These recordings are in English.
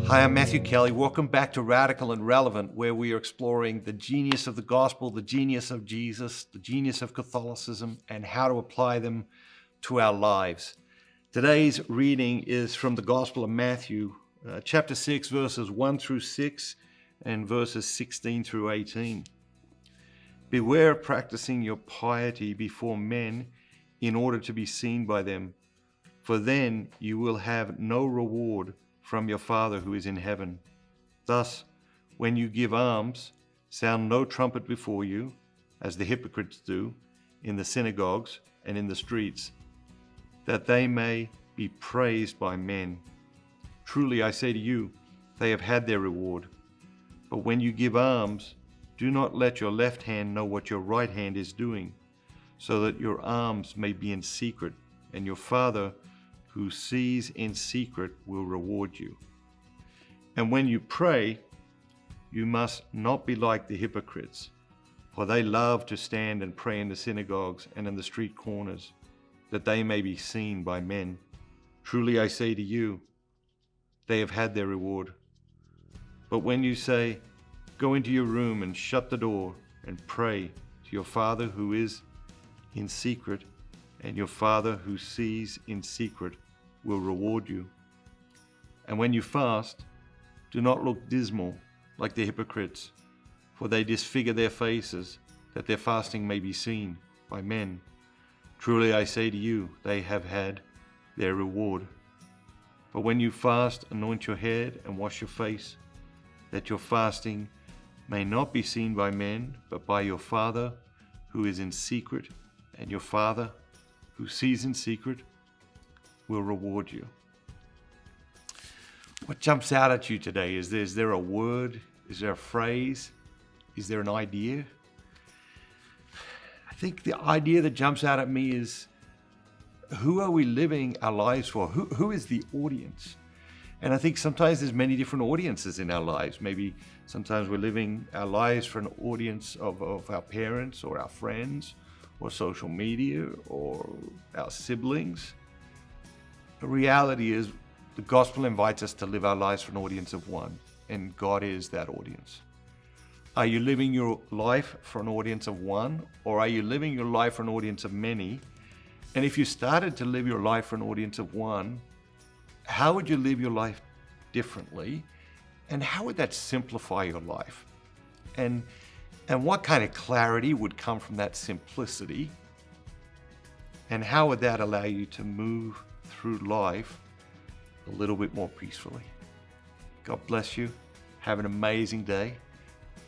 Hi, I'm Matthew Kelly. Welcome back to Radical and Relevant, where we are exploring the genius of the gospel, the genius of Jesus, the genius of Catholicism, and how to apply them to our lives. Today's reading is from the Gospel of Matthew, chapter 6, verses 1 through 6, and verses 16 through 18. Beware of practicing your piety before men in order to be seen by them, for then you will have no reward from your Father who is in heaven. Thus, when you give alms, sound no trumpet before you, as the hypocrites do, in the synagogues and in the streets, that they may be praised by men. Truly I say to you, they have had their reward. But when you give alms, do not let your left hand know what your right hand is doing, so that your alms may be in secret, and your Father who sees in secret will reward you. And when you pray, you must not be like the hypocrites, for they love to stand and pray in the synagogues and in the street corners, that they may be seen by men. Truly I say to you, they have had their reward. But when you say, go into your room and shut the door and pray to your Father who is in secret, and your Father who sees in secret will reward you. And when you fast, do not look dismal like the hypocrites, for they disfigure their faces, that their fasting may be seen by men. Truly I say to you, they have had their reward. But when you fast, anoint your head and wash your face, that your fasting may not be seen by men, but by your Father who is in secret, and your Father who sees in secret will reward you. What jumps out at you today? Is there a word? Is there a phrase? Is there an idea? I think the idea that jumps out at me is, who are we living our lives for? Who is the audience? And I think sometimes there's many different audiences in our lives. Maybe sometimes we're living our lives for an audience of our parents or our friends, or social media, or our siblings. The reality is, the gospel invites us to live our lives for an audience of one, and God is that audience. Are you living your life for an audience of one, or are you living your life for an audience of many? And if you started to live your life for an audience of one, how would you live your life differently? And how would that simplify your life? And what kind of clarity would come from that simplicity? And how would that allow you to move through life a little bit more peacefully? God bless you. Have an amazing day.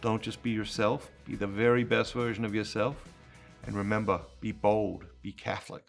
Don't just be yourself. Be the very best version of yourself. And remember, be bold, be Catholic.